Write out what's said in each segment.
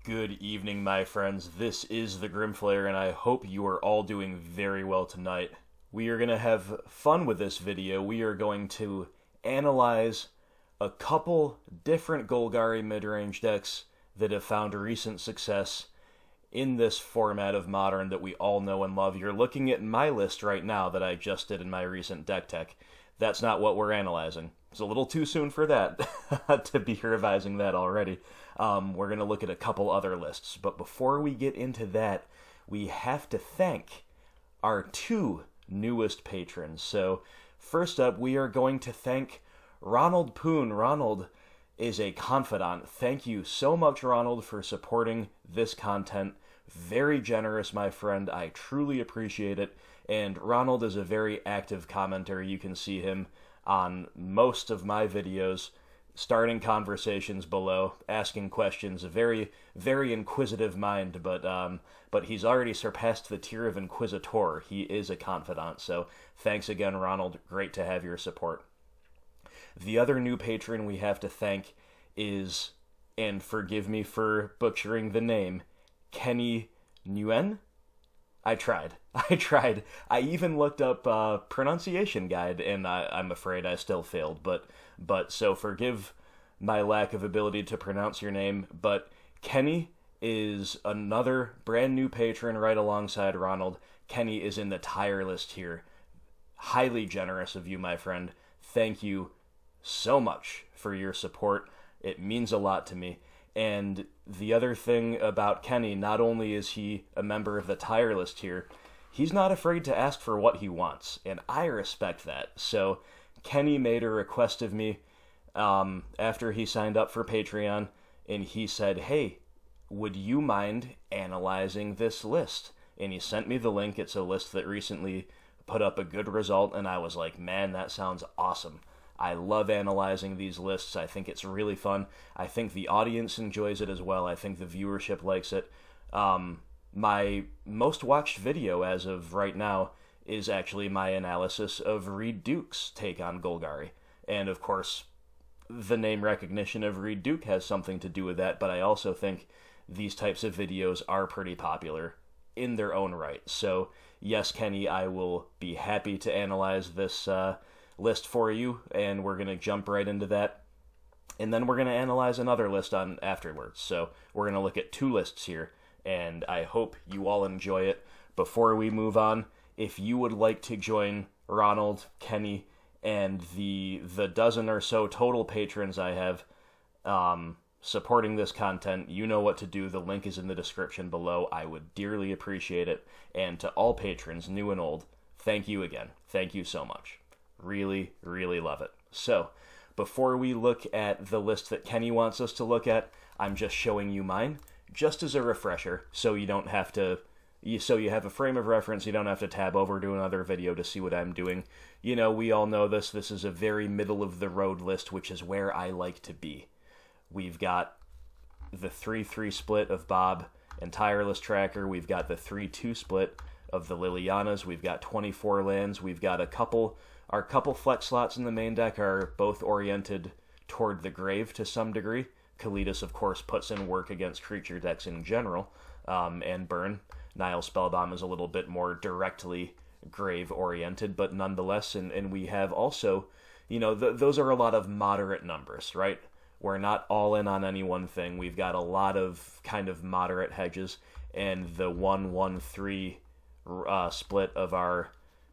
Good evening, my friends. This is the Grimflayer, and I hope you are all doing very well tonight. We are going to have fun with this video. We are going to analyze a couple different Golgari midrange decks that have found recent success in this format of Modern that we all know and love. You're looking at my list right now that I just did in my recent deck tech. That's not what we're analyzing. It's a little too soon for that, to be revising that already. We're going to look at a couple other lists. But before we get into that, we have to thank our two newest patrons. So first up, we are going to thank Ronald Poon. Ronald is a confidant. Thank you so much, Ronald, for supporting this content. Very generous, my friend. I truly appreciate it. And Ronald is a very active commenter. You can see him on most of my videos, starting conversations below, asking questions. A very, very inquisitive mind, but he's already surpassed the tier of Inquisitor. He is a confidant. So thanks again, Ronald. Great to have your support. The other new patron we have to thank is, and forgive me for butchering the name, Kenny Nguyen? I tried. I even looked up pronunciation guide, and I'm afraid I still failed. But so forgive my lack of ability to pronounce your name. But Kenny is another brand new patron right alongside Ronald. Kenny is in the tier list here. Highly generous of you, my friend. Thank you so much for your support. It means a lot to me. And the other thing about Kenny, not only is he a member of the tier list here, he's not afraid to ask for what he wants, and I respect that. So Kenny made a request of me after he signed up for Patreon, and he said, hey, would you mind analyzing this list? And he sent me the link. It's a list that recently put up a good result, and I was like, man, that sounds awesome. I love analyzing these lists. I think it's really fun. I think the audience enjoys it as well. I think the viewership likes it. My most watched video as of right now is actually my analysis of Reed Duke's take on Golgari. And of course, the name recognition of Reed Duke has something to do with that, but I also think these types of videos are pretty popular in their own right. So yes, Kenny, I will be happy to analyze this list for you, and we're going to jump right into that. And then we're going to analyze another list on afterwards. So we're going to look at two lists here, and I hope you all enjoy it. Before we move on, if you would like to join Ronald, Kenny, and the dozen or so total patrons I have supporting this content, you know what to do. The link is in the description below. I would dearly appreciate it. And to all patrons, new and old, thank you again. Thank you so much. Really, really love it. So, before we look at the list that Kenny wants us to look at, I'm just showing you mine, just as a refresher, so you don't have to, so you have a frame of reference, you don't have to tab over to another video to see what I'm doing. You know, we all know this is a very middle-of-the-road list, which is where I like to be. We've got the 3-3 split of Bob and Tireless Tracker, we've got the 3-2 split of the Lilianas, we've got 24 lands, we've got our couple flex slots in the main deck are both oriented toward the grave to some degree. Kalidas, of course, puts in work against creature decks in general, and Burn. Nile Spellbomb is a little bit more directly grave-oriented, but nonetheless, and we have also, you know, those are a lot of moderate numbers, right? We're not all in on any one thing. We've got a lot of kind of moderate hedges, and the 1-1-3 split of our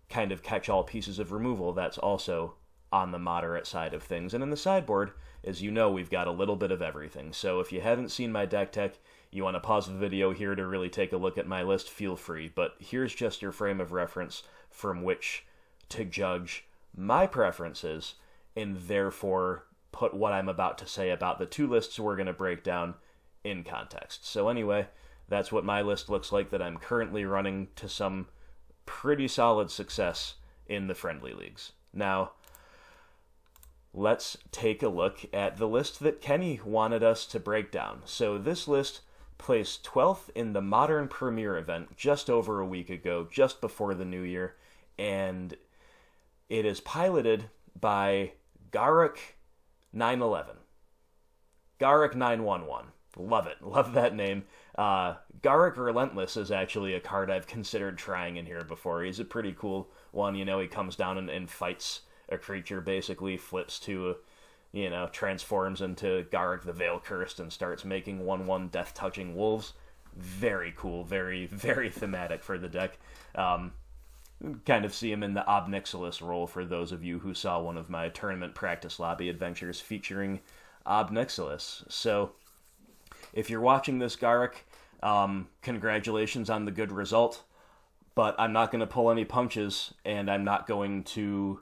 kind of catch-all pieces of removal, that's also on the moderate side of things. And in the sideboard, as you know, we've got a little bit of everything. So if you haven't seen my deck tech, you want to pause the video here to really take a look at my list, feel free. But here's just your frame of reference from which to judge my preferences, and therefore put what I'm about to say about the two lists we're going to break down in context. So anyway, that's what my list looks like that I'm currently running to some pretty solid success in the friendly leagues. Now, let's take a look at the list that Kenny wanted us to break down. So this list placed 12th in the Modern Premier event just over a week ago, just before the new year, and it is piloted by Garrick 911. Garrick 911. Love it. Love that name. Garrick Relentless is actually a card I've considered trying in here before. He's a pretty cool one. You know, he comes down and fights a creature, basically flips to, transforms into Garrick the Veil Cursed and starts making 1/1 death-touching wolves. Very cool. Very, very thematic for the deck. Kind of see him in the Obnixilis role for those of you who saw one of my tournament practice lobby adventures featuring Obnixilis. So, if you're watching this, Garrick, congratulations on the good result, but I'm not going to pull any punches, and I'm not going to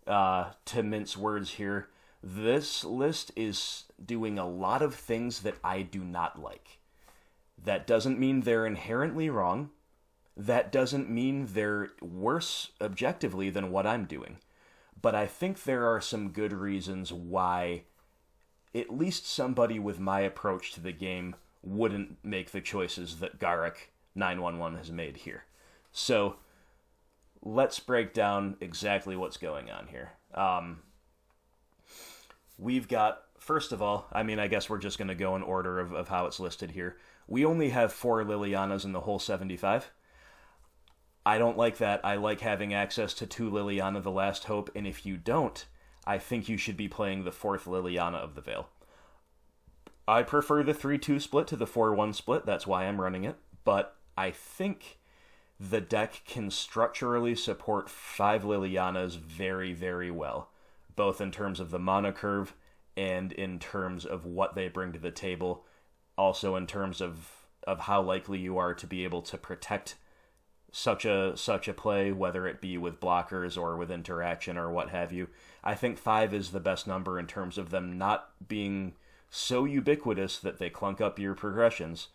mince words here. This list is doing a lot of things that I do not like. That doesn't mean they're inherently wrong. That doesn't mean they're worse objectively than what I'm doing. But I think there are some good reasons why at least somebody with my approach to the game wouldn't make the choices that Garrick 911 has made here. So, let's break down exactly what's going on here. We've got, first of all, I guess we're just going to go in order of how it's listed here. We only have 4 Lilianas in the whole 75. I don't like that. I like having access to 2 Liliana the Last Hope, and if you don't, I think you should be playing the 4th Liliana of the Veil. I prefer the 3-2 split to the 4-1 split, that's why I'm running it, but I think the deck can structurally support 5 Lilianas very, very well, both in terms of the mana curve and in terms of what they bring to the table, also in terms of how likely you are to be able to protect such a play, whether it be with blockers or with interaction or what have you. I think 5 is the best number in terms of them not being so ubiquitous that they clunk up your progressions,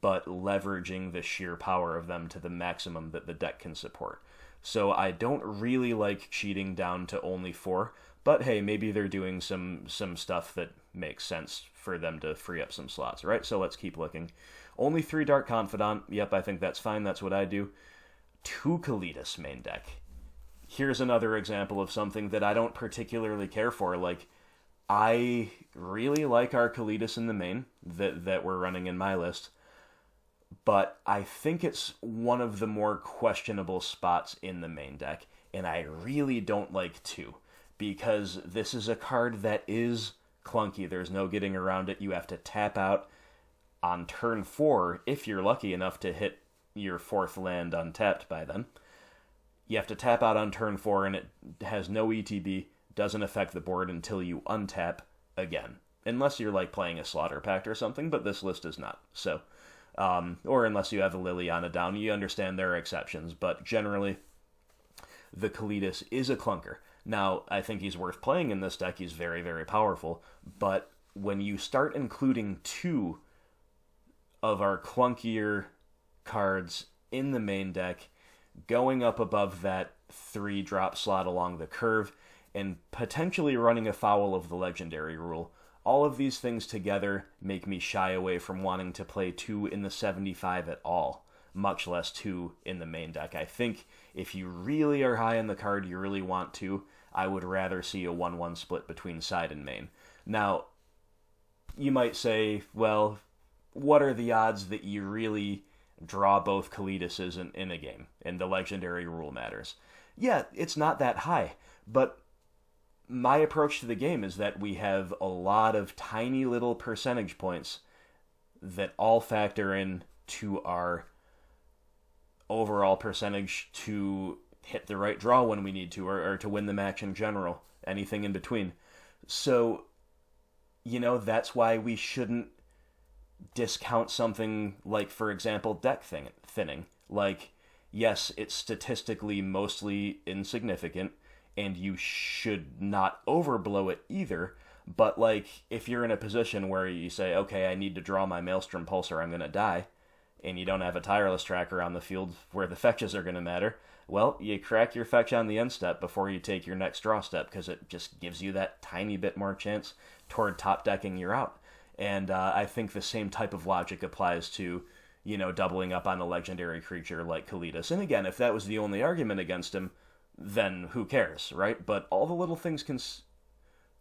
but leveraging the sheer power of them to the maximum that the deck can support. So I don't really like cheating down to only 4, but hey, maybe they're doing some stuff that makes sense for them to free up some slots, right? So let's keep looking. Only 3 Dark Confidant. Yep, I think that's fine. That's what I do. 2 Kalitas main deck. Here's another example of something that I don't particularly care for. Like, I really like our Kalitas in the main that we're running in my list, but I think it's one of the more questionable spots in the main deck, and I really don't like 2, because this is a card that is clunky. There's no getting around it. You have to tap out on turn 4 if you're lucky enough to hit your 4th land untapped by then. You have to tap out on turn 4, and it has no ETB, doesn't affect the board until you untap again. Unless you're like playing a Slaughter Pact or something, but this list is not. So, or unless you have a Liliana down, you understand there are exceptions, but generally, the Kalitas is a clunker. Now, I think he's worth playing in this deck. He's very, very powerful, but when you start including 2 of our clunkier cards in the main deck, going up above that 3-drop slot along the curve, and potentially running afoul of the legendary rule, all of these things together make me shy away from wanting to play 2 in the 75 at all, much less 2 in the main deck. I think if you really are high on the card, you really want to, I would rather see a 1-1 split between side and main. Now, you might say, well, what are the odds that you really draw both Kalitases in a game, and the legendary rule matters? Yeah, it's not that high, but my approach to the game is that we have a lot of tiny little percentage points that all factor in to our overall percentage to hit the right draw when we need to, or to win the match in general, anything in between. So, that's why we shouldn't discount something like, for example, deck thinning. Like, yes, it's statistically mostly insignificant, and you should not overblow it either, but like, if you're in a position where you say, okay, I need to draw my Maelstrom Pulse or I'm going to die, and you don't have a Tireless Tracker on the field where the fetches are going to matter, well, you crack your fetch on the end step before you take your next draw step, because it just gives you that tiny bit more chance toward top decking you're out. And I think the same type of logic applies to, doubling up on a legendary creature like Kalitas. And again, if that was the only argument against him, then who cares, right? But all the little things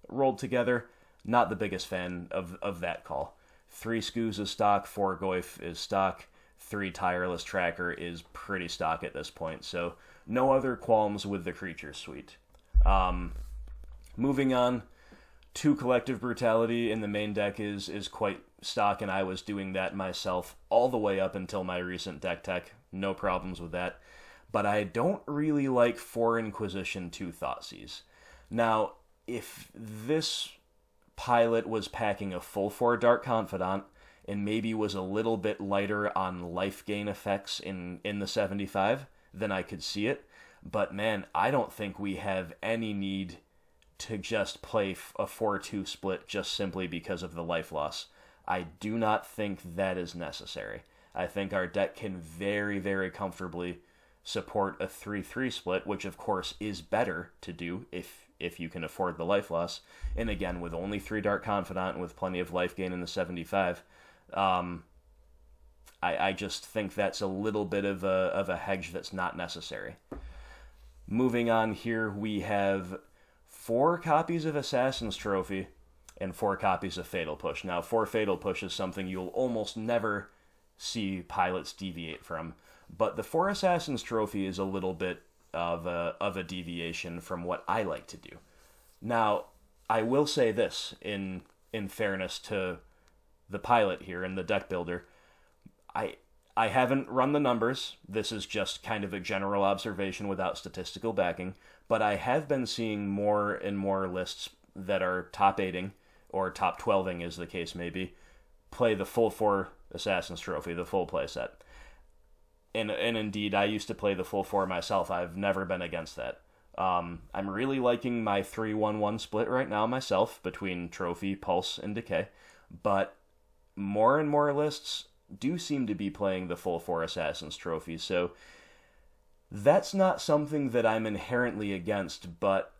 rolled together, not the biggest fan of that call. 3 Skoos is stock, 4 Goyf is stock, 3 Tireless Tracker is pretty stock at this point, so no other qualms with the creature suite. Moving on, 2 Collective Brutality in the main deck is quite stock, and I was doing that myself all the way up until my recent deck tech. No problems with that. But I don't really like 4 Inquisition, 2 Thoughtseize. Now, if this pilot was packing a full 4 Dark Confidant and maybe was a little bit lighter on life gain effects in the 75, then I could see it. But man, I don't think we have any need to just play a 4-2 split just simply because of the life loss. I do not think that is necessary. I think our deck can very, very comfortably support a 3-3 split, which of course is better to do if you can afford the life loss. And again, with only 3 Dark Confidant and with plenty of life gain in the 75, I just think that's a little bit of a hedge that's not necessary. Moving on here, we have 4 copies of Assassin's Trophy and 4 copies of Fatal Push. Now, 4 Fatal Push is something you'll almost never see pilots deviate from, but the 4 Assassin's Trophy is a little bit of a deviation from what I like to do. Now, I will say this, in fairness to the pilot here and the deck builder, I haven't run the numbers. This is just kind of a general observation without statistical backing, but I have been seeing more and more lists that are top 8ing, or top 12ing as the case may be, play the full 4 Assassin's Trophy, the full playset. And indeed, I used to play the full 4 myself. I've never been against that. I'm really liking my 3-1-1 split right now myself, between Trophy, Pulse, and Decay, but more and more lists do seem to be playing the full 4 Assassin's Trophy, so that's not something that I'm inherently against, but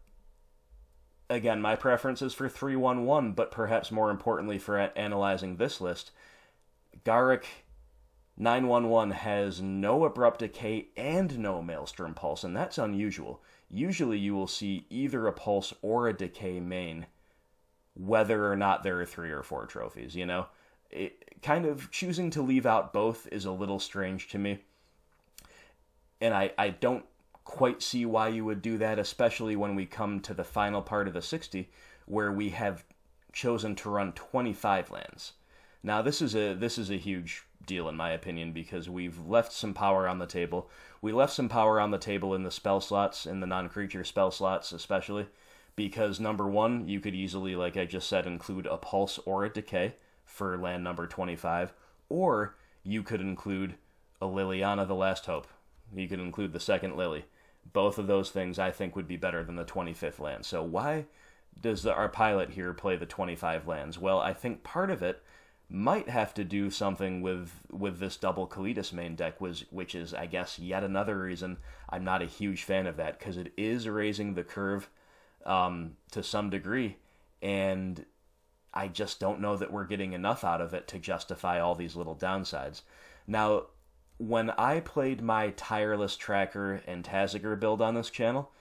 again, my preference is for 3-1-1, but perhaps more importantly for analyzing this list, Garrick 911 has no Abrupt Decay and no Maelstrom Pulse, and that's unusual. Usually you will see either a Pulse or a Decay main, whether or not there are 3 or 4 trophies, you know? Kind of choosing to leave out both is a little strange to me, and I don't quite see why you would do that, especially when we come to the final part of the 60, where we have chosen to run 25 lands. Now, this is a huge deal in my opinion, because we've left some power on the table. We left some power on the table in the spell slots, in the non-creature spell slots especially, because number 1, you could easily, like I just said, include a Pulse or a Decay for land number 25, or you could include a Liliana the Last Hope. You could include the second Lily. Both of those things I think would be better than the 25th land. So why does our pilot here play the 25 lands? Well, I think part of it might have to do something with this double Kalitas main deck, which is, I guess, yet another reason I'm not a huge fan of that, because it is raising the curve to some degree, and I just don't know that we're getting enough out of it to justify all these little downsides. Now, when I played my Tireless Tracker and Taziger build on this channel,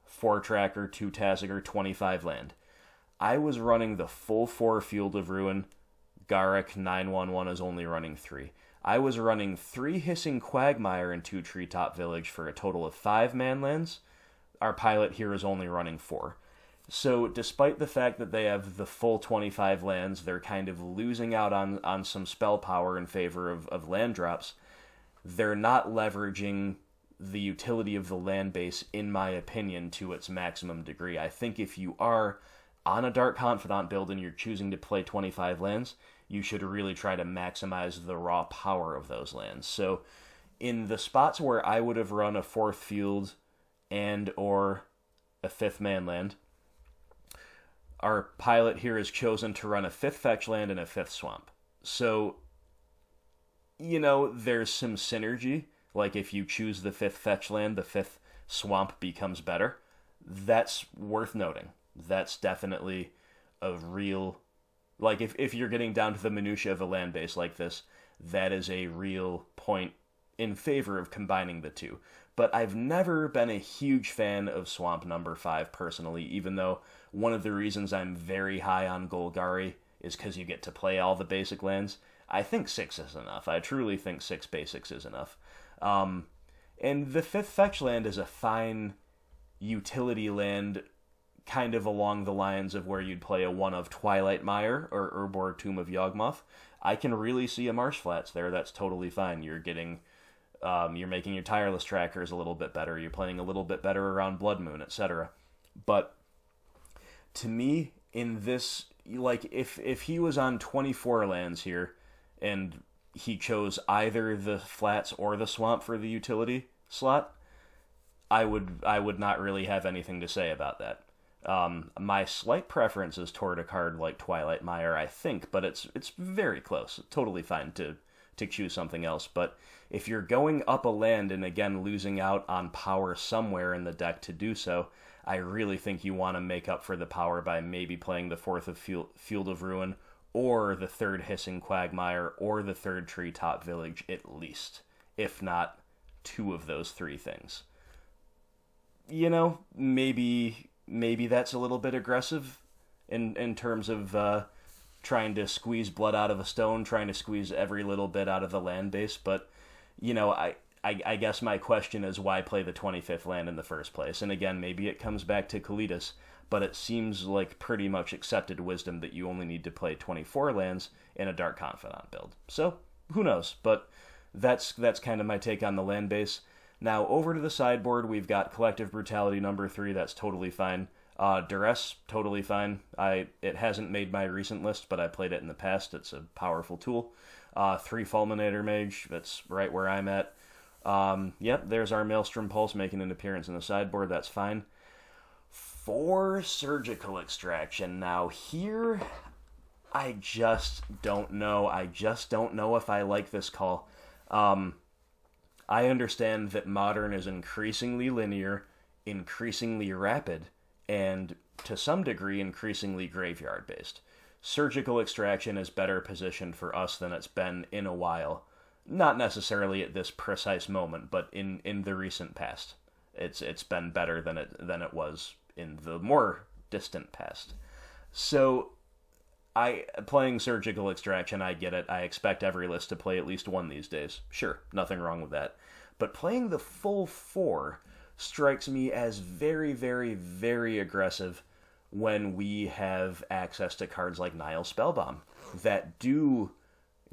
4 Tracker, 2 Taziger, 25 land, I was running the full 4 Field of Ruin. Garrick 911 is only running 3. I was running 3 Hissing Quagmire and 2 Treetop Village for a total of 5 manlands. Our pilot here is only running 4. So despite the fact that they have the full 25 lands, they're kind of losing out on some spell power in favor of land drops. They're not leveraging the utility of the land base, in my opinion, to its maximum degree. I think if you are on a Dark Confidant build and you're choosing to play 25 lands, you should really try to maximize the raw power of those lands. So in the spots where I would have run a 4th field and or a 5th manland, our pilot here has chosen to run a 5th fetch land and a 5th swamp. So, you know, there's some synergy. Like if you choose the 5th fetch land, the 5th swamp becomes better. That's worth noting. That's definitely a real... Like, if you're getting down to the minutiae of a land base like this, that is a real point in favor of combining the two. But I've never been a huge fan of Swamp number 5 personally, even though one of the reasons I'm very high on Golgari is because you get to play all the basic lands. I think 6 is enough. I truly think 6 basics is enough. And the 5th fetch land is a fine utility land, kind of along the lines of where you'd play a 1 of Twilight Mire or Urborg Tomb of Yawgmoth. I can really see a Marsh Flats there. That's totally fine. You're getting, you're making your Tireless Trackers a little bit better. You're playing a little bit better around Blood Moon, etc. But to me, in this, like, if he was on 24 lands here, and he chose either the flats or the swamp for the utility slot, I would not really have anything to say about that. My slight preference is toward a card like Twilight Mire, I think, but it's very close. Totally fine to choose something else. But if you're going up a land and again losing out on power somewhere in the deck to do so, I really think you want to make up for the power by maybe playing the 4th of Field of Ruin, or the 3rd Hissing Quagmire, or the 3rd Treetop Village at least, if not 2 of those 3 things. You know, maybe that's a little bit aggressive in terms of trying to squeeze blood out of a stone, trying to squeeze every little bit out of the land base, but, you know, I guess my question is, why play the 25th land in the first place? And again, maybe it comes back to Kalitas, but it seems like pretty much accepted wisdom that you only need to play 24 lands in a Dark Confidant build. So, who knows? But that's kind of my take on the land base. Now, over to the sideboard, we've got Collective Brutality number 3, that's totally fine. Duress, totally fine. It hasn't made my recent list, but I played it in the past. It's a powerful tool. 3 Fulminator Mage, that's right where I'm at. Yep, there's our Maelstrom Pulse making an appearance in the sideboard, that's fine. 4 Surgical Extraction. Now here, I just don't know. I just don't know if I like this call. I understand that Modern is increasingly linear, increasingly rapid, and to some degree increasingly graveyard-based. Surgical Extraction is better positioned for us than it's been in a while. Not necessarily at this precise moment, but in the recent past. It's been better than it was in the more distant past. So, playing Surgical Extraction, I get it. I expect every list to play at least 1 these days. Sure, nothing wrong with that. But playing the full 4 strikes me as very, very, very aggressive when we have access to cards like Nile Spellbomb that do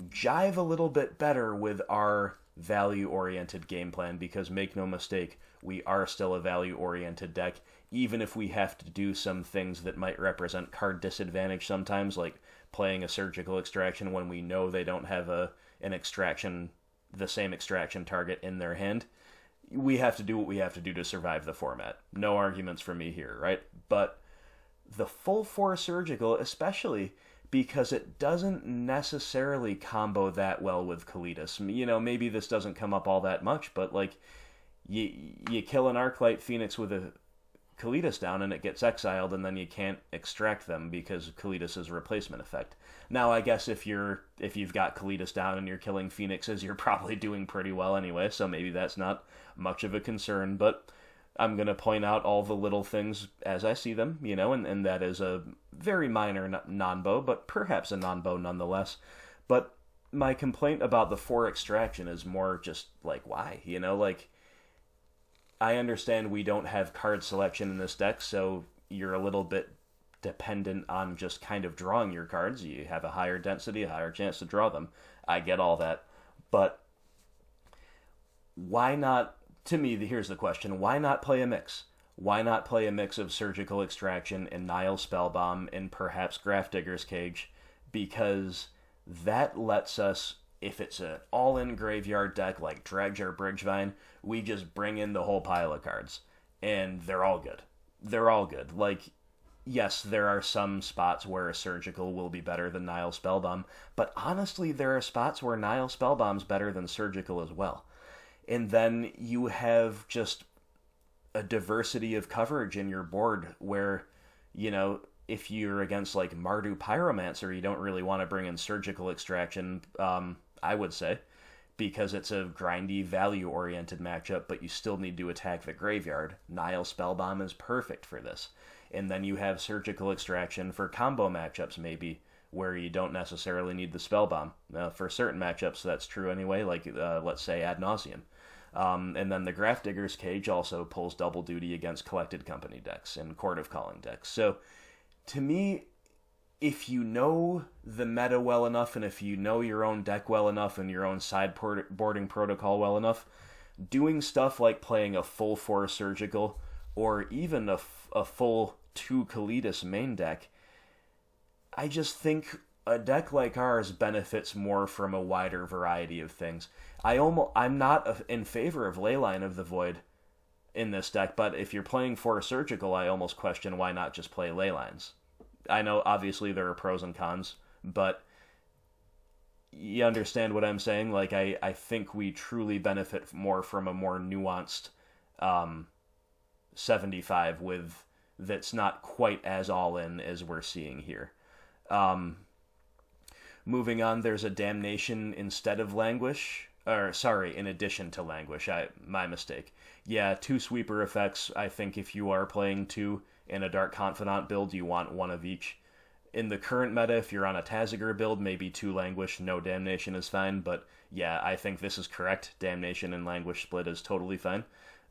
jive a little bit better with our value-oriented game plan, because make no mistake, we are still a value-oriented deck, even if we have to do some things that might represent card disadvantage sometimes, like playing a Surgical Extraction when we know they don't have an extraction, the same extraction target in their hand. We have to do what we have to do to survive the format. No arguments from me here, right? But the full 4 Surgical, especially because it doesn't necessarily combo that well with Kalitas. You know, maybe this doesn't come up all that much, but like, you kill an Arclight Phoenix with a Kalitas down and it gets exiled, and then you can't extract them because Kalitas' replacement effect. Now, I guess if you've got Kalitas down and you're killing Phoenixes, you're probably doing pretty well anyway, so maybe that's not much of a concern, but I'm going to point out all the little things as I see them, you know, and that is a very minor non-bow, but perhaps a non-bow nonetheless. But my complaint about the 4 Extraction is more just, like, why? You know, like, I understand we don't have card selection in this deck, so you're a little bit dependent on just kind of drawing your cards. You have a higher density, a higher chance to draw them. I get all that. But why not, to me, here's the question, why not play a mix? Why not play a mix of Surgical Extraction and Nile Spellbomb and perhaps Grafdigger's Cage? Because that lets us, if it's an all-in graveyard deck like Dragjar Bridgevine, we just bring in the whole pile of cards. And they're all good. They're all good. Like, yes, there are some spots where a Surgical will be better than Nile Spellbomb, but honestly, there are spots where Nile Spellbomb's better than Surgical as well. And then you have just a diversity of coverage in your board where, you know, if you're against like Mardu Pyromancer, you don't really want to bring in Surgical Extraction, I would say, because it's a grindy, value-oriented matchup, but you still need to attack the graveyard. Nile Spellbomb is perfect for this. And then you have Surgical Extraction for combo matchups, maybe, where you don't necessarily need the spell bomb. For certain matchups, that's true anyway, like let's say Ad Nauseam. And then the Grafdigger's Cage also pulls double duty against Collected Company decks and Court of Calling decks. So, to me, if you know the meta well enough, and if you know your own deck well enough, and your own sideboarding protocol well enough, doing stuff like playing a full 4 Surgical, or even a full 2 Kalitas main deck, I just think a deck like ours benefits more from a wider variety of things. I'm not in favor of Leyline of the Void in this deck, but if you're playing for a Surgical, I almost question why not just play Leylines. I know, obviously, there are pros and cons, but you understand what I'm saying? Like, I think we truly benefit more from a more nuanced 75 that's not quite as all-in as we're seeing here. Moving on, there's a Damnation instead of Languish. Or, sorry, in addition to Languish. My mistake. Yeah, 2 sweeper effects. I think if you are playing 2 in a Dark Confidant build, you want 1 of each. In the current meta, if you're on a Taziger build, maybe 2 Languish, no Damnation is fine. But, yeah, I think this is correct. Damnation and Languish split is totally fine.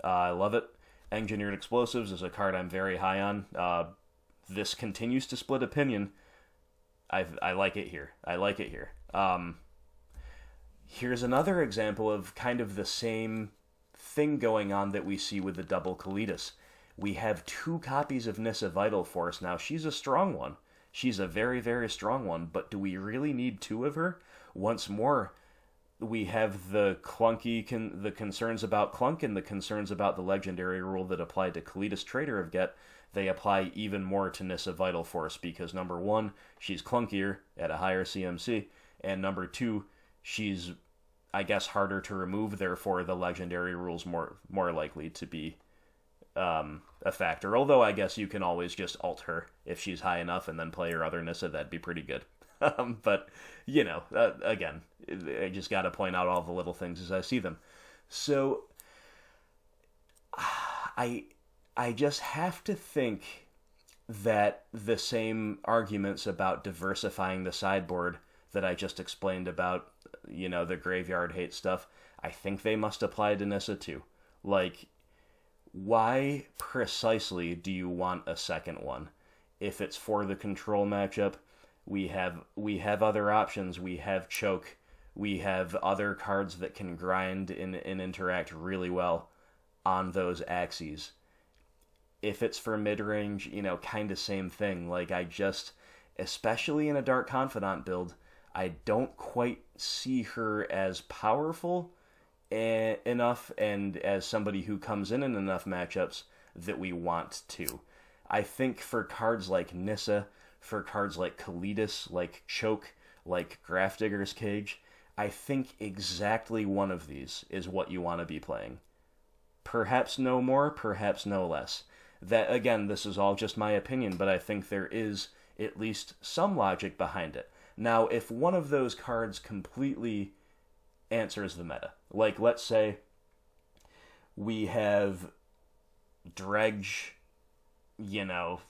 I love it. Engineered Explosives is a card I'm very high on. This continues to split opinion. I like it here. I like it here. Here's another example of kind of the same thing going on that we see with the double Kalitas. We have 2 copies of Nissa Vital Force. Now, she's a strong one. She's a very, very strong one, but do we really need 2 of her? Once more, we have the the concerns about Clunk and the concerns about the legendary rule that applied to Kalitas Trader of Get. They apply even more to Nissa Vital Force because, number 1, she's clunkier at a higher CMC, and number 2, she's, I guess, harder to remove, therefore the legendary rule's more likely to be a factor. Although I guess you can always just ult her if she's high enough and then play her other Nissa, that'd be pretty good. But, you know, again, I just gotta point out all the little things as I see them. So, I just have to think that the same arguments about diversifying the sideboard that I just explained about, you know, the graveyard hate stuff, I think they must apply to Nissa too. Like, why precisely do you want a second one? If it's for the control matchup, we have other options. We have Choke. We have other cards that can grind and interact really well on those axes. If it's for mid-range, you know, kind of same thing. Like, especially in a Dark Confidant build, I don't quite see her as powerful enough and as somebody who comes in enough matchups that we want to. I think for cards like Nissa, for cards like Kalitas, like Choke, like Grafdigger's Cage, I think exactly one of these is what you want to be playing. Perhaps no more, perhaps no less. That, again, this is all just my opinion, but I think there is at least some logic behind it. Now, if one of those cards completely answers the meta, like, let's say we have Dredge, you know,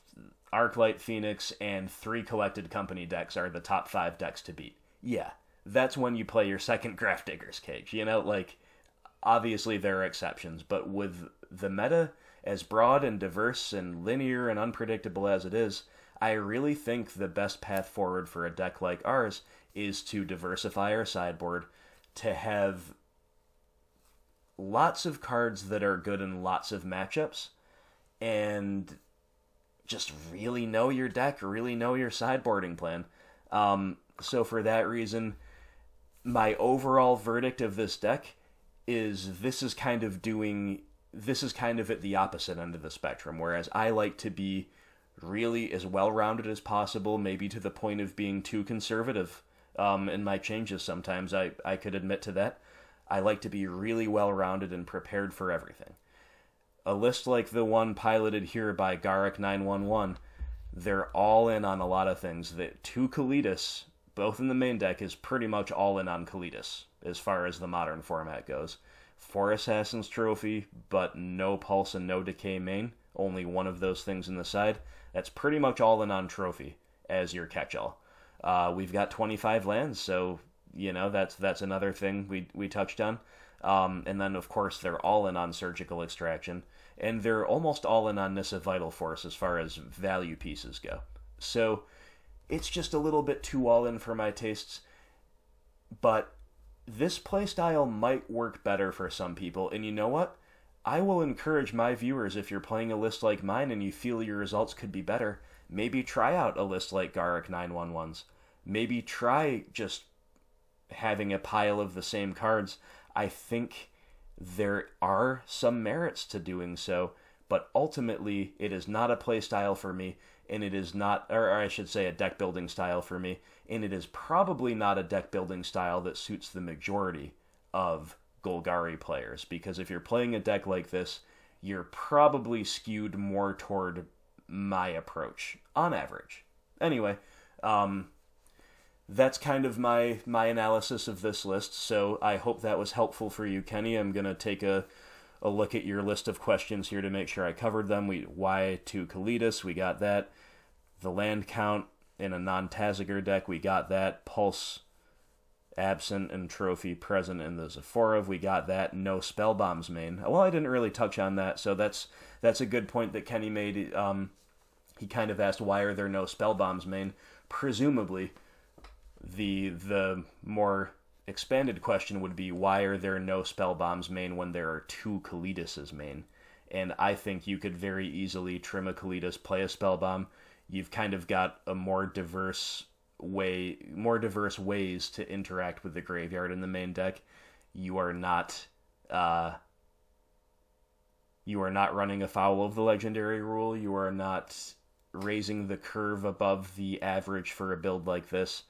Arclight Phoenix, and 3 Collected Company decks are the top 5 decks to beat. Yeah, that's when you play your second Grafdigger's Cage. You know, like, obviously there are exceptions, but with the meta as broad and diverse and linear and unpredictable as it is, I really think the best path forward for a deck like ours is to diversify our sideboard, to have lots of cards that are good in lots of matchups, and just really know your deck, really know your sideboarding plan. So for that reason, my overall verdict of this deck is this is kind of at the opposite end of the spectrum, whereas I like to be really as well-rounded as possible, maybe to the point of being too conservative in my changes sometimes. I could admit to that. I like to be really well-rounded and prepared for everything. A list like the one piloted here by Garrick911, they're all in on a lot of things. The 2 Kalitas, both in the main deck, is pretty much all in on Kalitas, as far as the modern format goes. 4 Assassin's Trophy, but no Pulse and no Decay main, only one of those things in the side. That's pretty much all in on Trophy as your catch-all. We've got 25 lands, so, you know, that's another thing we touched on. And then, of course, they're all in on Surgical Extraction, and they're almost all in on Nissa Vital Force as far as value pieces go. So it's just a little bit too all-in for my tastes, but this playstyle might work better for some people, and you know what? I will encourage my viewers, if you're playing a list like mine and you feel your results could be better, maybe try out a list like Garruk 911s. Maybe try just having a pile of the same cards. I think there are some merits to doing so, but ultimately it is not a playstyle for me, and it is not, or I should say a deck building style for me, and it is probably not a deck building style that suits the majority of Golgari players, because if you're playing a deck like this, you're probably skewed more toward my approach, on average. Anyway, that's kind of my analysis of this list, so I hope that was helpful for you, Kenny. I'm going to take a look at your list of questions here to make sure I covered them. Why to Kalidas, we got that. The land count in a non-Taziger deck, we got that. Pulse absent and trophy present in the Zephyr, we got that. No spell bombs main. Well, I didn't really touch on that, so that's a good point that Kenny made. He kind of asked, why are there no spell bombs main? Presumably, the more expanded question would be, why are there no spell bombs main when there are two Kalidas' main? And I think you could very easily trim a Kalidas, play a spell bomb. You've kind of got a more diverse ways to interact with the graveyard in the main deck. You are not running afoul of the legendary rule. You are not raising the curve above the average for a build like this.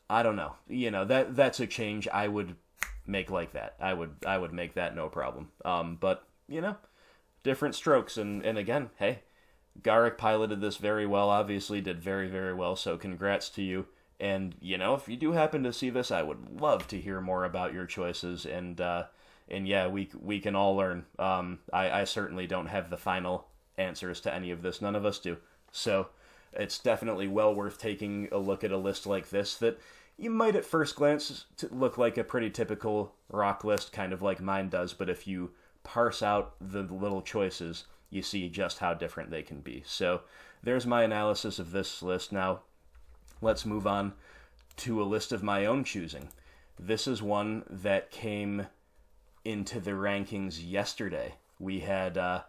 I don't know. You know, that's a change I would make like that. I would make that no problem. But, you know, different strokes. And again, hey, Garruk piloted this very well, obviously did very, very well, so congrats to you. And, you know, if you do happen to see this, I would love to hear more about your choices, and yeah, we can all learn. I certainly don't have the final answers to any of this, none of us do. So it's definitely well worth taking a look at a list like this that you might at first glance look like a pretty typical rock list, kind of like mine does, but if you parse out the little choices, you see just how different they can be. So there's my analysis of this list. Now, let's move on to a list of my own choosing. This is one that came into the rankings yesterday. We had a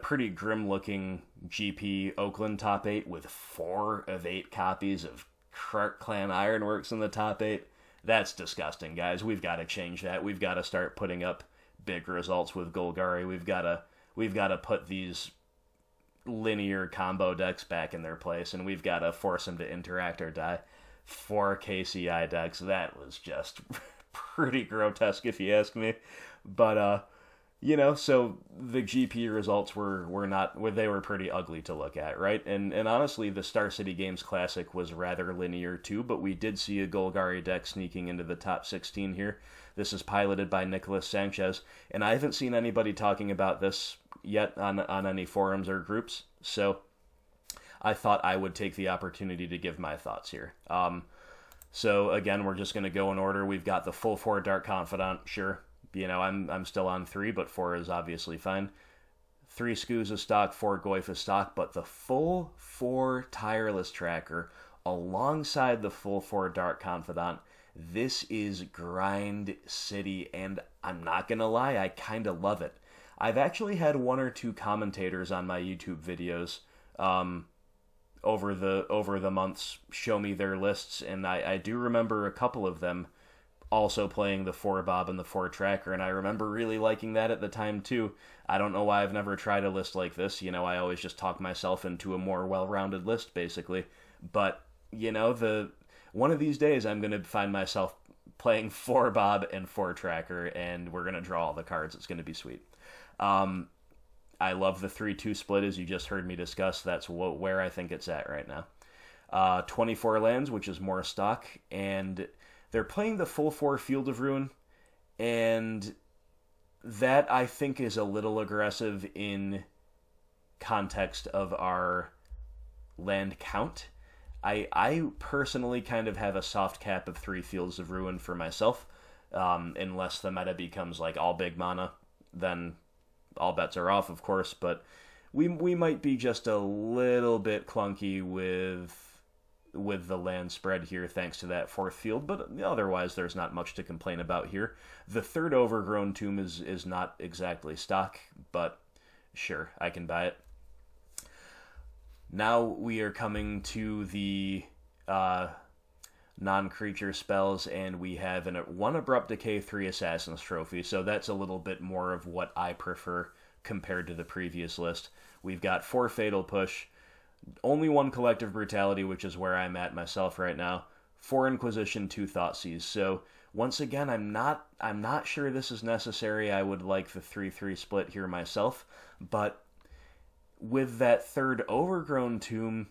pretty grim-looking GP Oakland top 8 with 4 of 8 copies of Krark Clan Ironworks in the top 8. That's disgusting, guys. We've got to change that. We've got to start putting up big results with Golgari. We've got to put these linear combo decks back in their place, and we've got to force them to interact or die. 4 KCI decks, that was just pretty grotesque if you ask me. But, you know, so the GP results were pretty ugly to look at, right? And honestly, the Star City Games Classic was rather linear too, but we did see a Golgari deck sneaking into the top 16 here. This is piloted by Nicholas Sanchez, and I haven't seen anybody talking about this yet on any forums or groups, so I thought I would take the opportunity to give my thoughts here. So again, we're just going to go in order. We've got the full 4 Dark Confidant, sure. You know, I'm still on 3, but 4 is obviously fine. 3 Skoos is stock, 4 Goyf is stock, but the full 4 Tireless Tracker alongside the full 4 Dark Confidant, this is Grind City, and I'm not going to lie, I kind of love it. I've actually had 1 or 2 commentators on my YouTube videos over the months show me their lists, and I do remember a couple of them also playing the 4 Bob and the 4 Tracker, and I remember really liking that at the time too. I don't know why I've never tried a list like this. You know, I always just talk myself into a more well-rounded list, basically. But, you know, one of these days I'm going to find myself playing 4 Bob and 4 Tracker, and we're going to draw all the cards. It's going to be sweet. I love the 3-2 split, as you just heard me discuss. That's where I think it's at right now. 24 lands, which is more stock, and they're playing the full 4 Field of Ruin, and that, I think, is a little aggressive in context of our land count. I personally kind of have a soft cap of 3 Fields of Ruin for myself, unless the meta becomes like all big mana, then all bets are off, of course, but we might be just a little bit clunky with the land spread here thanks to that 4th field, but otherwise there's not much to complain about here. The 3rd Overgrown Tomb is not exactly stock, but sure, I can buy it. Now we are coming to the non-creature spells, and we have 1 Abrupt Decay, 3 Assassin's Trophy, so that's a little bit more of what I prefer compared to the previous list. We've got 4 Fatal Push, only 1 Collective Brutality, which is where I'm at myself right now, 4 Inquisition, 2 Thoughtseize. So once again, I'm not sure this is necessary. I would like the 3/3 split here myself, but with that 3rd Overgrown Tomb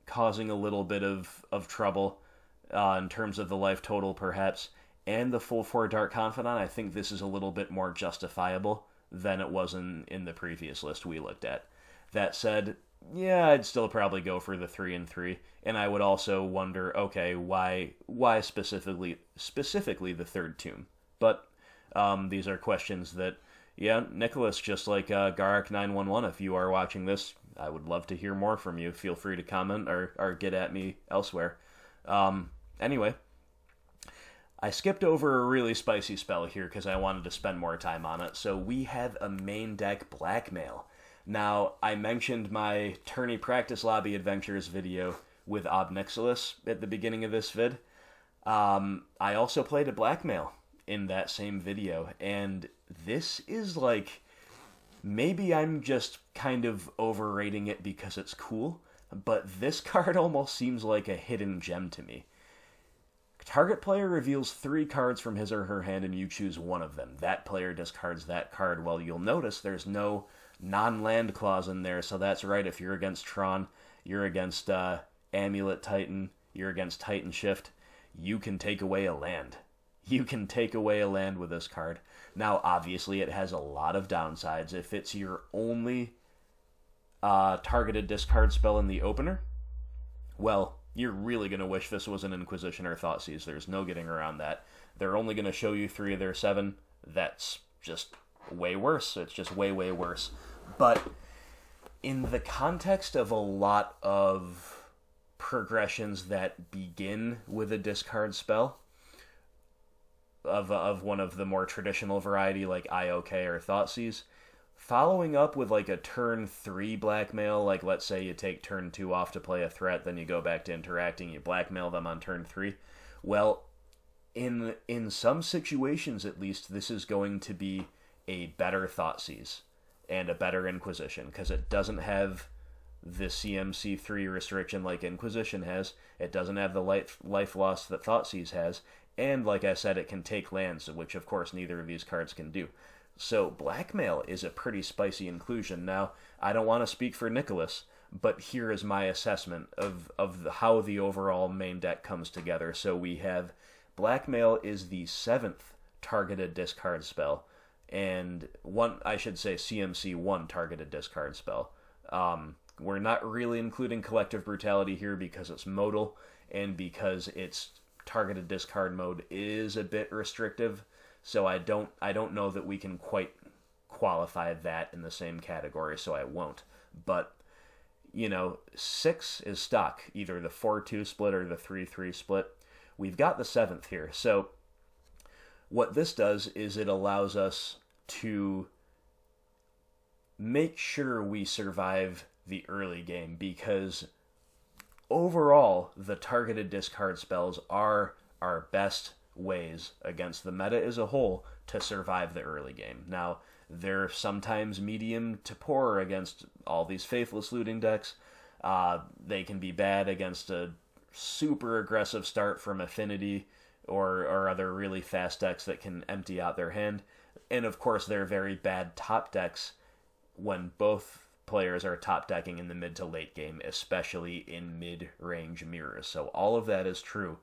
causing a little bit of trouble in terms of the life total, perhaps, and the full 4 Dark Confidant, I think this is a little bit more justifiable than it was in the previous list we looked at. That said, yeah, I'd still probably go for the 3 and 3, and I would also wonder, okay, why specifically the 3rd Tomb? But these are questions that, yeah, Nicholas, just like Garak911, if you are watching this, I would love to hear more from you. Feel free to comment or get at me elsewhere. Anyway, I skipped over a really spicy spell here because I wanted to spend more time on it. So we have a main deck Blackmail. Now, I mentioned my Tourney Practice Lobby Adventures video with Obnixilis at the beginning of this vid. I also played a Blackmail in that same video, and this is like, maybe I'm just kind of overrating it because it's cool, but this card almost seems like a hidden gem to me. Target player reveals 3 cards from his or her hand, and you choose one of them. That player discards that card. Well, you'll notice there's no non-land clause in there, so that's right. If you're against Tron, you're against Amulet Titan, you're against Titan Shift, you can take away a land. You can take away a land with this card. Now, obviously, it has a lot of downsides. If it's your only targeted discard spell in the opener, well, you're really going to wish this was an Inquisition or Thoughtseize. There's no getting around that. They're only going to show you 3 of their 7. That's just way worse. It's just way, way worse. But in the context of a lot of progressions that begin with a discard spell, of one of the more traditional variety like IOK or Thoughtseize, following up with like a turn 3 Blackmail, like let's say you take turn 2 off to play a threat, then you go back to interacting, you Blackmail them on turn 3. Well, in some situations at least, this is going to be a better Thoughtseize and a better Inquisition, because it doesn't have the CMC3 restriction like Inquisition has, it doesn't have the life loss that Thoughtseize has, and like I said, it can take lands, which of course neither of these cards can do. So Blackmail is a pretty spicy inclusion. Now, I don't want to speak for Nicholas, but here is my assessment of how the overall main deck comes together. So we have Blackmail is the 7th targeted discard spell, and CMC 1 targeted discard spell. We're not really including Collective Brutality here because it's modal, and because its targeted discard mode is a bit restrictive. So I don't know that we can quite qualify that in the same category, so I won't. But, 6 is stock, either the 4-2 split or the 3-3 split. We've got the 7th here. So what this does is it allows us to make sure we survive the early game, because overall, the targeted discard spells are our best ways against the meta as a whole to survive the early game. Now, they're sometimes medium to poor against all these Faithless Looting decks. They can be bad against a super aggressive start from Affinity or other really fast decks that can empty out their hand. And of course, they're very bad top decks when both players are top decking in the mid to late game, especially in mid-range mirrors. So all of that is true.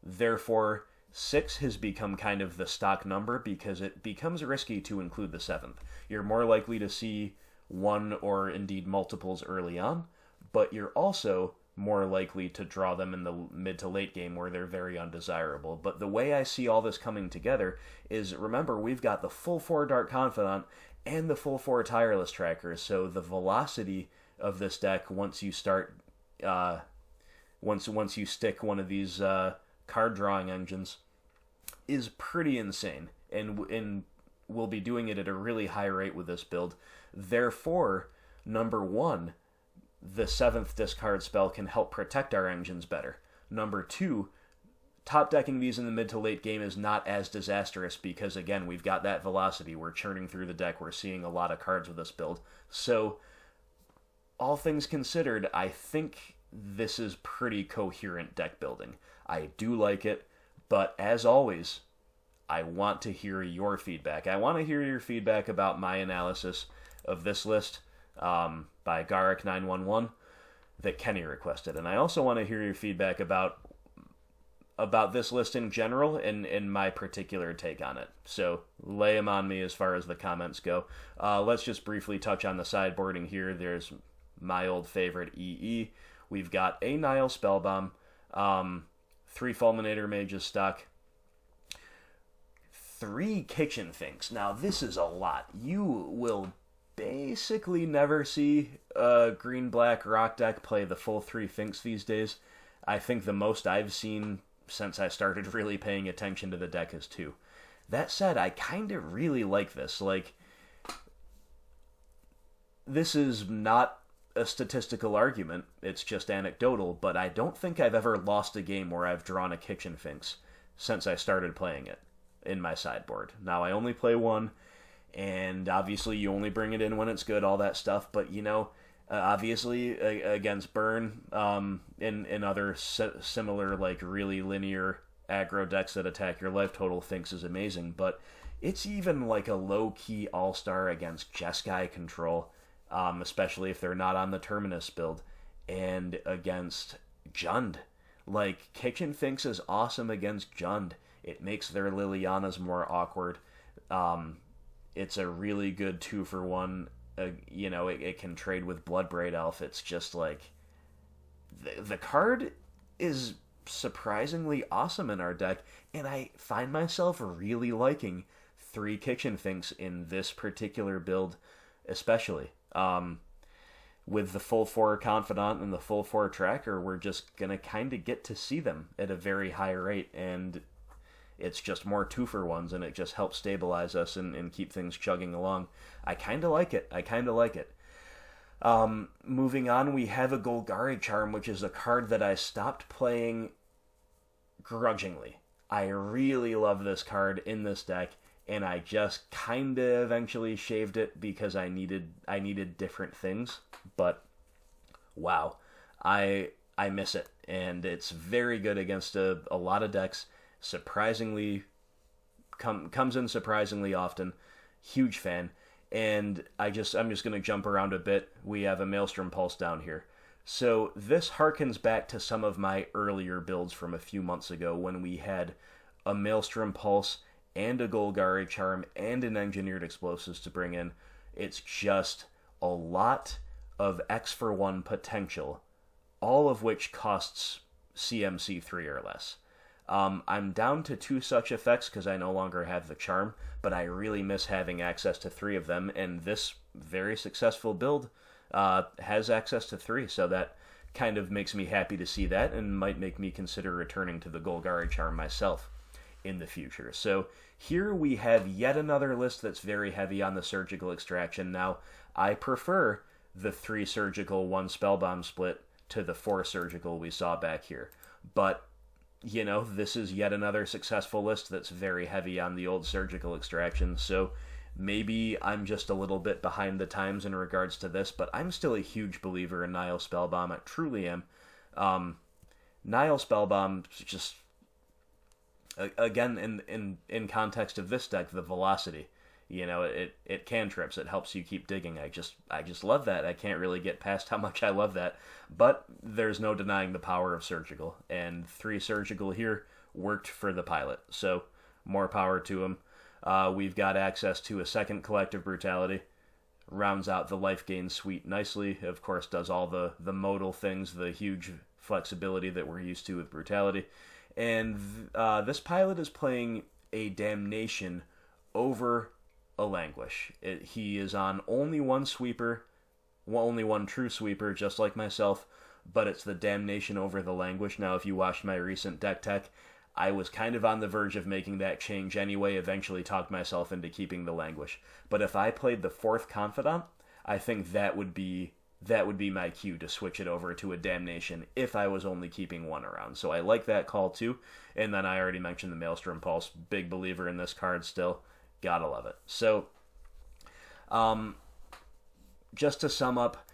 Therefore, 6 has become kind of the stock number because it becomes risky to include the 7th. You're more likely to see one or indeed multiples early on, but you're also more likely to draw them in the mid to late game where they're very undesirable. But the way I see all this coming together is, remember, we've got the full 4 Dark Confidant and the full 4 Tireless Tracker, so the velocity of this deck once you start, once you stick one of these card drawing engines, is pretty insane, and we'll be doing it at a really high rate with this build. Therefore, number one, the 7th discard spell can help protect our engines better. Number two, top decking these in the mid to late game is not as disastrous because, again, we've got that velocity. We're churning through the deck. We're seeing a lot of cards with this build. So, all things considered, I think this is pretty coherent deck building. I do like it, but as always, I want to hear your feedback. I want to hear your feedback about my analysis of this list by Garrick911 that Kenny requested. And I also want to hear your feedback about this list in general and my particular take on it. So lay them on me as far as the comments go. Let's just briefly touch on the sideboarding here. There's my old favorite EE. We've got a Nile Spellbomb, 3 Fulminator Mages stock, 3 Kitchen Finks. Now, this is a lot. You will basically never see a green-black rock deck play the full 3 Finks these days. I think the most I've seen since I started really paying attention to the deck is 2. That said, I kind of really like this. Like, this is not a statistical argument, it's just anecdotal, but I don't think I've ever lost a game where I've drawn a Kitchen Finks since I started playing it in my sideboard. Now, I only play 1, and obviously you only bring it in when it's good, all that stuff, but, you know, obviously against Burn and other similar, like, really linear aggro decks that attack your life total, Finks is amazing, but it's even, like, a low-key all-star against Jeskai control, especially if they're not on the Terminus build, and against Jund. Like, Kitchen Finks is awesome against Jund. It makes their Lilianas more awkward. It's a really good 2-for-1. You know, it can trade with Bloodbraid Elf. It's just like, the card is surprisingly awesome in our deck, and I find myself really liking 3 Kitchen Finks in this particular build, especially. With the full 4 Confidant and the full 4 Tracker, we're just going to kind of get to see them at a very high rate, and it's just more 2-for-1s, and it just helps stabilize us and keep things chugging along. I kind of like it. Moving on, we have a Golgari Charm, which is a card that I stopped playing grudgingly. I really love this card in this deck, and I just kind of eventually shaved it because I needed different things. But wow, I miss it, and it's very good against a lot of decks. Surprisingly, comes in surprisingly often. Huge fan, and I'm just gonna jump around a bit. We have a Maelstrom Pulse down here. So this harkens back to some of my earlier builds from a few months ago when we had a Maelstrom Pulse and a Golgari Charm and an Engineered Explosives to bring in. It's just a lot of X-for-1 potential, all of which costs CMC 3 or less. I'm down to 2 such effects because I no longer have the Charm, but I really miss having access to 3 of them, and this very successful build has access to 3, so that kind of makes me happy to see that, and might make me consider returning to the Golgari Charm myself in the future. So here we have yet another list that's very heavy on the surgical extraction. Now, I prefer the 3 surgical, 1 spellbomb split to the 4 surgical we saw back here. But, you know, this is yet another successful list that's very heavy on the old surgical extraction. So maybe I'm just a little bit behind the times in regards to this, but I'm still a huge believer in Nile Spellbomb. I truly am. Nile Spellbomb just, again, in context of this deck, the velocity, you know, it cantrips, it helps you keep digging. I just love that. I can't really get past how much I love that, but there's no denying the power of surgical, and 3 surgical here worked for the pilot, so more power to him. We've got access to a second Collective Brutality, rounds out the life gain suite nicely. Of course, does all the modal things, the huge flexibility that we're used to with Brutality. And this pilot is playing a Damnation over a Languish. He is on only one sweeper, only one true sweeper, just like myself, but it's the Damnation over the Languish. Now, if you watched my recent deck tech, I was kind of on the verge of making that change anyway, eventually talked myself into keeping the Languish. But if I played the 4th Confidant, I think that would be my cue to switch it over to a Damnation if I was only keeping one around. So I like that call too. And then I already mentioned the Maelstrom Pulse. Big believer in this card still. Gotta love it. So, just to sum up,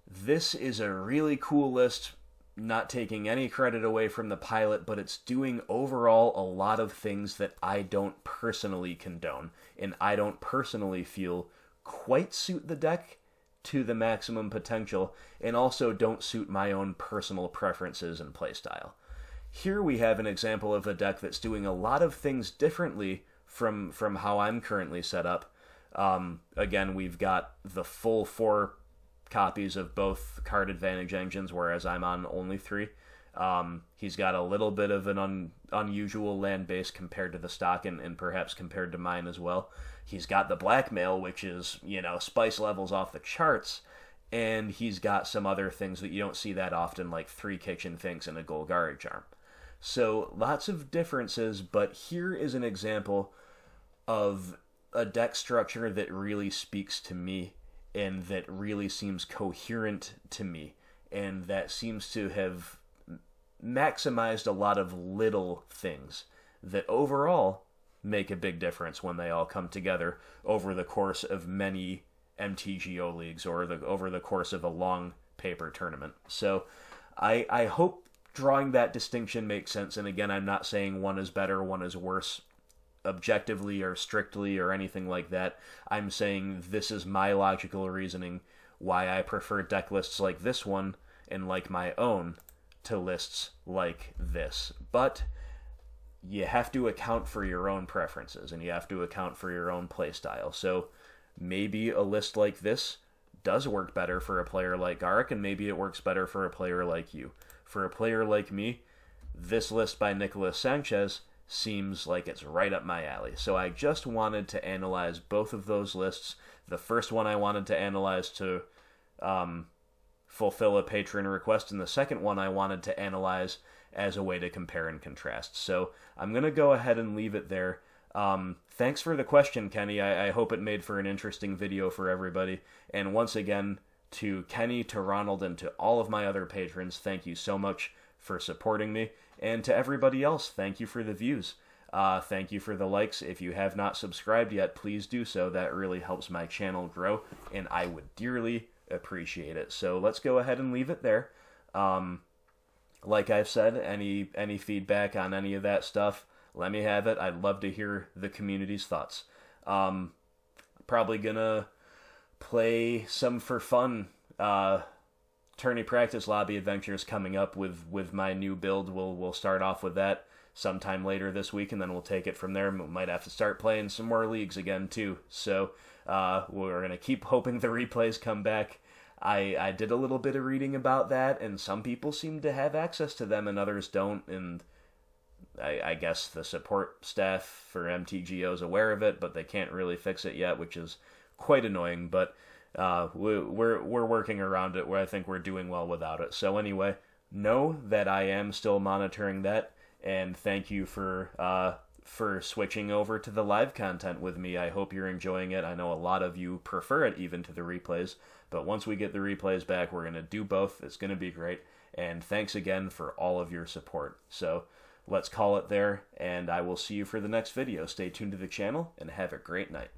this is a really cool list, not taking any credit away from the pilot, but it's doing overall a lot of things that I don't personally condone, and I don't personally feel quite suit the deck to the maximum potential, and also don't suit my own personal preferences and playstyle. Here we have an example of a deck that's doing a lot of things differently from how I'm currently set up. Again, we've got the full 4 copies of both card advantage engines, whereas I'm on only 3. He's got a little bit of an unusual land base compared to the stock, and perhaps compared to mine as well. He's got the blackmail, which is, spice levels off the charts, and he's got some other things that you don't see that often, like 3 kitchen finks and a Golgari charm. So lots of differences, but here is an example of a deck structure that really speaks to me, and that really seems coherent to me, and that seems to have maximized a lot of little things that overall make a big difference when they all come together over the course of many MTGO leagues, or over the course of a long paper tournament. So I hope drawing that distinction makes sense, and again, I'm not saying one is better, one is worse, objectively or strictly or anything like that. I'm saying this is my logical reasoning why I prefer deck lists like this one and like my own to lists like this. But you have to account for your own preferences, and you have to account for your own playstyle. So maybe a list like this does work better for a player like Garrick, and maybe it works better for a player like you. For a player like me, this list by Nicolas Sanchez seems like it's right up my alley. So I just wanted to analyze both of those lists. The first one I wanted to analyze to fulfill a patron request, and the second one I wanted to analyze as a way to compare and contrast. So I'm going to go ahead and leave it there. Thanks for the question, Kenny. I hope it made for an interesting video for everybody. And once again, to Kenny, to Ronald, and to all of my other patrons, thank you so much for supporting me. And to everybody else, thank you for the views. Thank you for the likes. If you have not subscribed yet, please do so. That really helps my channel grow, and I would dearly appreciate it. So let's go ahead and leave it there. Like I've said, any feedback on any of that stuff, let me have it. I'd love to hear the community's thoughts. Probably gonna play some for fun tourney practice lobby adventures coming up with my new build. We'll start off with that sometime later this week, and then we'll take it from there. We might have to start playing some more leagues again too. So we're gonna keep hoping the replays come back. I did a little bit of reading about that, and some people seem to have access to them and others don't, and I guess the support staff for MTGO is aware of it, but they can't really fix it yet, which is quite annoying. But we're working around it, where I think we're doing well without it. So anyway, know that I am still monitoring that, and thank you for switching over to the live content with me. I hope you're enjoying it. I know a lot of you prefer it even to the replays, but once we get the replays back, we're going to do both. It's going to be great, and thanks again for all of your support. So let's call it there, and I will see you for the next video. Stay tuned to the channel, and have a great night.